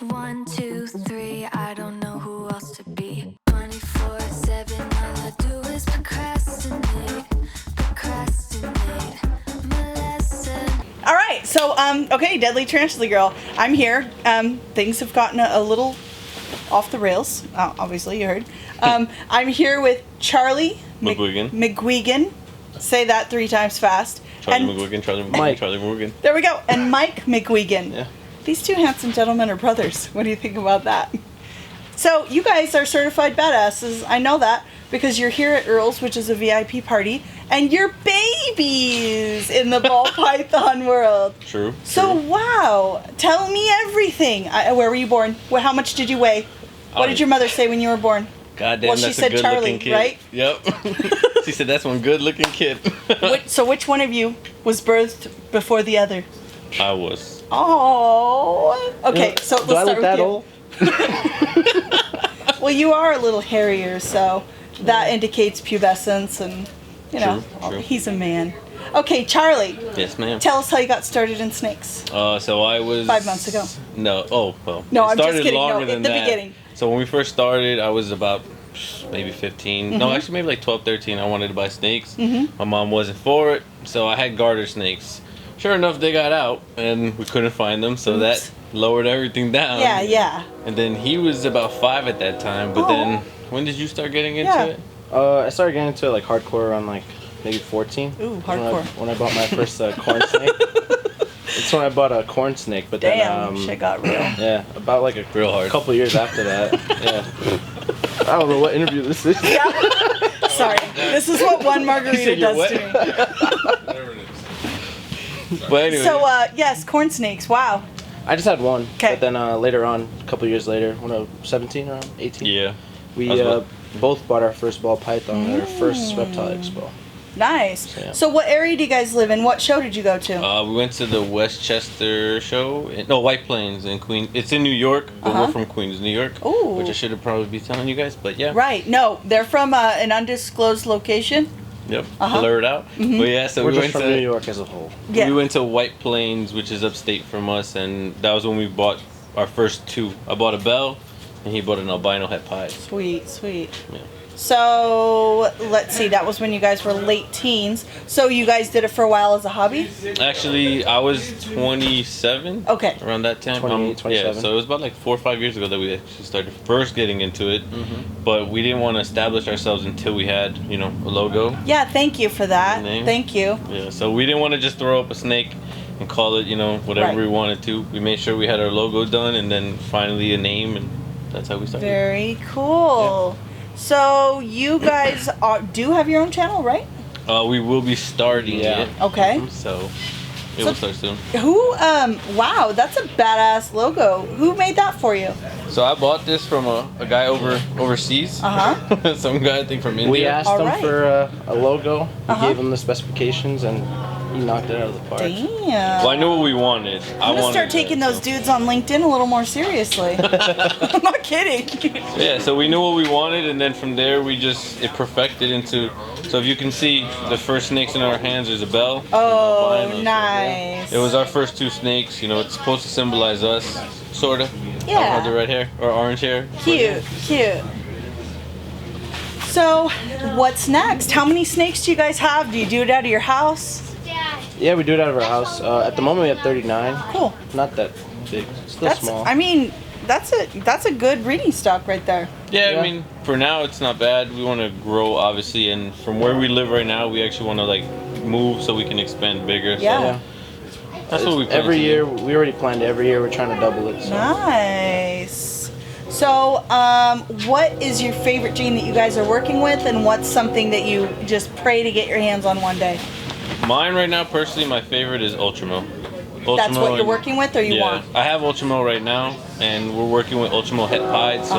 1, 2, 3, I don't know who else to be. 24/7, all I do is procrastinate. My lesson. All right, so okay, Deadly Tarantula Girl, I'm here. Things have gotten a little off the rails. Obviously, you heard. I'm here with Charlie McGuigan. Say that 3 times fast. Charlie McGuigan. There we go. And Mike McGuigan. Yeah. These 2 handsome gentlemen are brothers. What do you think about that? So you guys are certified badasses. I know that because you're here at Earl's, which is a VIP party, and you're babies in the ball python world. True. So wow, tell me everything. Where were you born? How much did you weigh? What did your mother say when you were born? Goddamn, well, that's she said a good Charlie, looking kid. Right? Yep. She said that's one good looking kid. So which one of you was birthed before the other? I was. Oh. Okay, so let's start with you. Old? Well, you are a little hairier, so that indicates pubescence, and you know, True. he's a man. Okay, Charlie. Yes, ma'am. Tell us how you got started in snakes. So I was 5 months ago. No. Oh, well. No, it I'm just started kidding. longer No, than in the that. beginning. So when we first started, I was about maybe 15. Mm-hmm. No, actually maybe like 12, 13. I wanted to buy snakes. Mm-hmm. My mom wasn't for it, so I had garter snakes. Sure enough, they got out, and we couldn't find them, so that lowered everything down. Yeah. And then he was about 5 at that time, but then when did you start getting into it? I started getting into it like hardcore around like maybe 14. Ooh, hardcore. When I bought my first corn snake. It's when I bought a corn snake, but Damn, then shit got real. yeah, about like a Real hard. couple years after that. Yeah. I don't know what interview this is. Yeah. Sorry, this is what one margarita you're does to wet? me. But anyway. So yes, corn snakes. Wow. I just had one. 'Kay. But then later on, a couple years later, when I was 17 or 18, yeah. we I was both bought our first ball python at our first reptile expo. Nice. Yeah. So what area do you guys live in? What show did you go to? We went to the Westchester show. White Plains in Queens. It's in New York, but we're from Queens, New York. Ooh. Which I should have probably be telling you guys, but yeah. Right. No, they're from an undisclosed location. Yep. Blurred out. But yeah, so We're we just went from to New York as a whole. Yeah. we went to White Plains, which is upstate from us, and that was when we bought our first 2. I bought a bell, and he bought an albino het pie. Sweet. Yeah. So let's see. That was when you guys were late teens. So you guys did it for a while as a hobby. Actually, I was 27. Okay. Around that time. 28, 27. Yeah, so it was about like 4 or 5 years ago that we actually started first getting into it. But we didn't want to establish ourselves until we had, a logo. Yeah. Thank you for that. Name. Thank you. Yeah, so we didn't want to just throw up a snake and call it, whatever Right. we wanted to. We made sure we had our logo done and then finally a name, and that's how we started. Very cool. So you guys do have your own channel, right? We will be starting it. Okay. So it will start soon. Who? Wow, that's a badass logo. Who made that for you? So I bought this from a guy overseas. Uh-huh. Some guy I think from India. We asked All him right. for a logo. We Uh-huh. gave him the specifications, and he knocked it out of the park. Damn. Well, I knew what we wanted. I'm gonna start taking those dudes on LinkedIn a little more seriously. I'm not kidding. Yeah, so we knew what we wanted, and then from there it perfected into. So if you can see the first snakes in our hands, there's a bell. Oh, and albino. nice. It was our first 2 snakes. It's supposed to symbolize us, sorta. Yeah. Have the red hair or orange hair. Cute. So, what's next? How many snakes do you guys have? Do you do it out of your house? Yeah, we do it out of our house. At the moment, we have 39. Cool. Not that big. Still small. I mean, that's a good breeding stock right there. Yeah, Yeah. I mean, for now it's not bad. We want to grow, obviously, and from where we live right now, we actually want to move so we can expand bigger. Yeah. So that's what we plan Every to do. year, we already planned it. Every year, we're trying to double it. So. Nice. So, what is your favorite gene that you guys are working with, and what's something that you just pray to get your hands on one day? Mine right now, personally, my favorite is Ultramo. That's what you're and- working with, or you yeah, want? I have Ultramo right now, and we're working with Ultramo het pied. So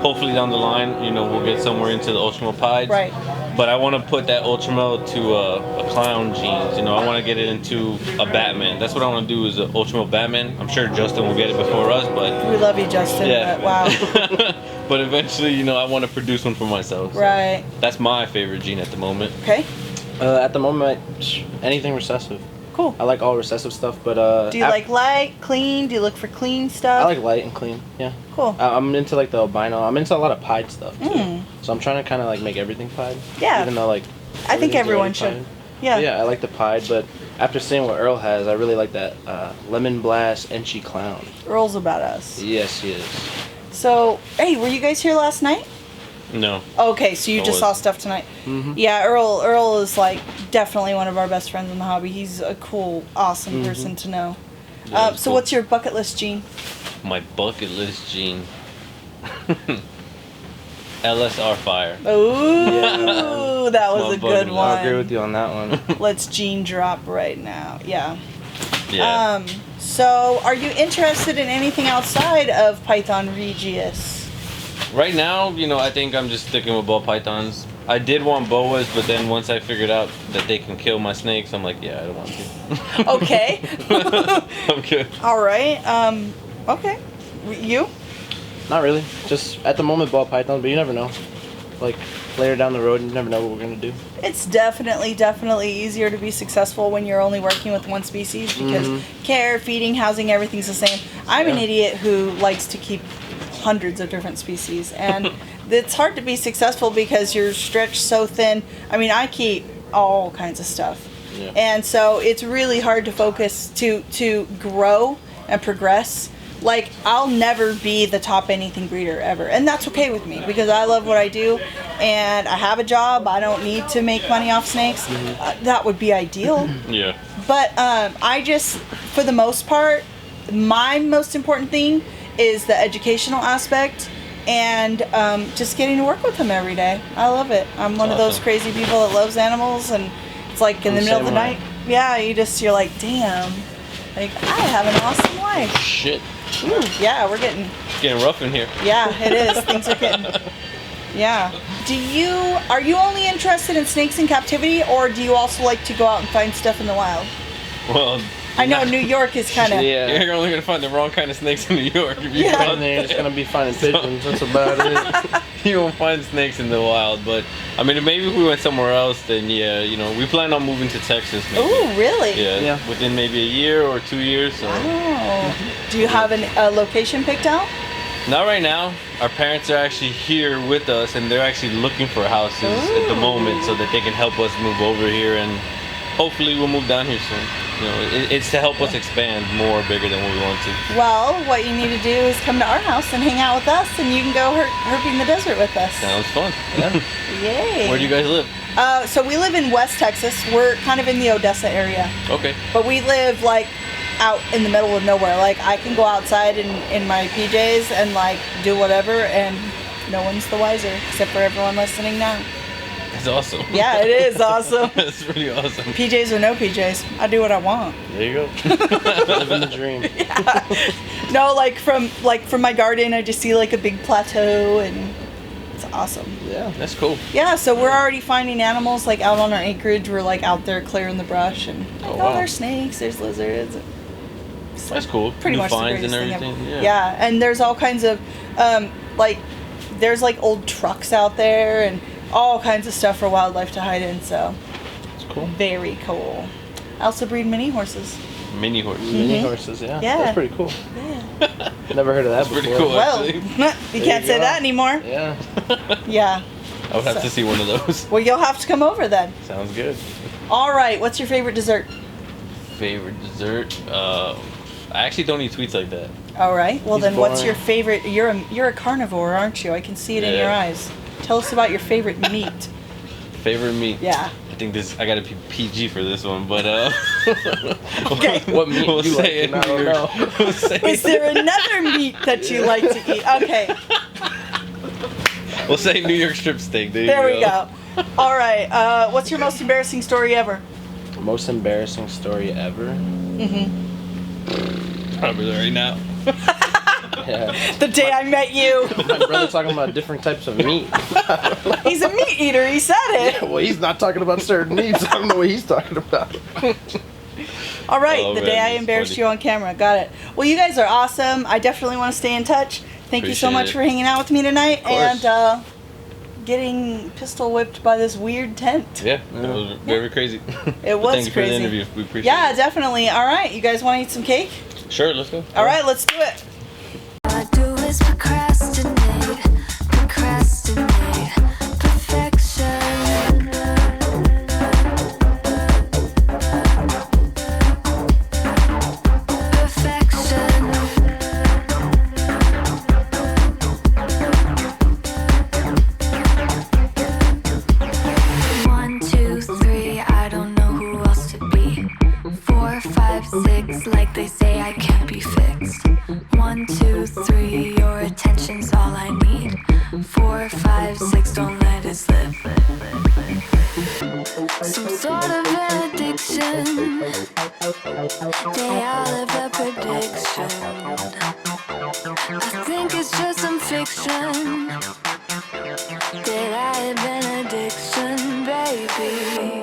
hopefully down the line, we'll get somewhere into the Ultramo pieds. Right. But I want to put that Ultramo to a clown genes. I want to get it into a Batman. That's what I want to do is an Ultramo Batman. I'm sure Justin will get it before us, but We love you, Justin. yeah. But wow. But eventually, I want to produce one for myself. So Right. That's my favorite gene at the moment. Okay. At the moment, anything recessive. Cool. I like all recessive stuff, but Do you like light, clean? Do you look for clean stuff? I like light and clean. Yeah. Cool. I'm into like the albino. I'm into a lot of pied stuff too. So I'm trying to kind of like make everything pied. Yeah. Even though like. I think everything's everyone already should. pied. Yeah. Yeah, I like the pied, but after seeing what Earl has, I really like that lemon blast Enchi clown. Earl's a badass. Yes, he is. So, hey, were you guys here last night? No. Okay, so you I just saw wasn't. stuff tonight. Mhm. Yeah, Earl is like definitely one of our best friends in the hobby. He's a cool, awesome person to know. Yeah, it's So cool. what's your bucket list, Gene? My bucket list gene? LSR fire. Ooh, that was My a good bucket list. one. I agree with you on that one. Let's Gene drop right now. Yeah. Yeah. So are you interested in anything outside of Python Regius? Right now, I think I'm just sticking with ball pythons. I did want boas, but then once I figured out that they can kill my snakes, I'm like, yeah, I don't want to. Okay. I'm good. All right. Okay. You? Not really. Just at the moment, ball python, but you never know. Like later down the road, you never know what we're gonna do. It's definitely easier to be successful when you're only working with one species because care, feeding, housing, everything's the same. I'm an idiot who likes to keep hundreds of different species, and it's hard to be successful because you're stretched so thin. I mean, I keep all kinds of stuff. Yeah. And so it's really hard to focus to grow and progress. Like, I'll never be the top anything breeder ever, and that's okay with me because I love what I do and I have a job. I don't need to make money off snakes. That would be ideal. Yeah. But I just, for the most part, my most important thing is the educational aspect and just getting to work with them every day. I love it. I'm one of those Awesome. crazy people that loves animals, and it's like in the middle of the Same way. night. Yeah, you're like, damn, like I have an awesome life. Shit. Ooh, yeah, we're getting, It's getting rough in here. yeah, it is. Things are getting, yeah. Are you only interested in snakes in captivity, or do you also like to go out and find stuff in the wild? Well, I know New York is kind of, Yeah. you're only gonna find the wrong kind of snakes in New York. If you Yeah. go out And then it's there. gonna be finding pigeons. That's about it. You won't find snakes in the wild, but I mean, maybe if we went somewhere else, then yeah, we plan on moving to Texas. Maybe. ooh, really? Yeah, Yeah. within maybe a year or 2 years. So Oh. Do you have a location picked out? not right now. Our parents are actually here with us, and they're actually looking for houses at the moment so that they can help us move over here, and hopefully we'll move down here soon. It's to help us expand more, bigger than what we want to. Well, what you need to do is come to our house and hang out with us, and you can go herping the desert with us. Sounds fun. Yeah. Yay. Where do you guys live? So we live in West Texas. We're kind of in the Odessa area, Okay. but we live like out in the middle of nowhere. Like I can go outside in my PJs and like do whatever, and no one's the wiser except for everyone listening now. That's awesome. Yeah, it is awesome. That's really awesome. PJs or no PJs, I do what I want. There you go. Living the dream. No, like from my garden, I just see like a big plateau, and it's awesome. Yeah. That's cool. Yeah, so we're already finding animals like out on our acreage. We're like out there clearing the brush, and Oh, oh, wow. there's snakes, there's lizards. It's That's cool. Pretty New much the finds and greatest everything. thing ever. Yeah. And there's all kinds of there's like old trucks out there and all kinds of stuff for wildlife to hide in. So It's cool. very cool. I also breed mini horses. Mini horse. Mini horses, yeah. Yeah. That's pretty cool. Yeah. Never heard of that That's pretty before. cool. Well, actually. you can't you say go. that anymore. Yeah. Yeah. I would have to see one of those. Well, you'll have to come over then. Sounds good. All right. What's your favorite dessert? Favorite dessert? I actually don't eat sweets like that. All right. Well, He's then, what's boring. your favorite? You're a carnivore, aren't you? I can see it in Yeah. your eyes. Tell us about your favorite meat. Favorite meat? Yeah. I think I gotta be PG for this one, but Okay. What meat we'll you say like? it I don't here. know. We'll say Is there another meat that you like to eat? Okay. We'll say New York strip steak. There we go. All right. What's your most embarrassing story ever? Most embarrassing story ever? Probably right now. Yeah. The day I met you. My brother talking about different types of meat. He's a meat eater. He said it. Well, he's not talking about certain meats. I don't know what he's talking about. All right. Oh, the man, day I that's embarrassed funny. you on camera. Got it. Well, you guys are awesome. I definitely want to stay in touch. Thank you so Appreciate much it. for hanging out with me tonight. course. And getting pistol whipped by this weird tent. Yeah, that was very crazy. It was Thank you for the crazy. interview. We appreciate Yeah, it. definitely. All right, you guys want to eat some cake? Sure, let's go. All right, let's do it. All I do is procrastinate, procrastinate, perfection. Perfection. 1, 2, 3, I don't know who else to be. 4, 5, 6, like they say I can't be fixed. 1, 2, 3, your attention's all I need. 4, 5, 6, don't let it slip. Some sort of an addiction. They all have a prediction. I think it's just some fiction. That I have an addiction, baby.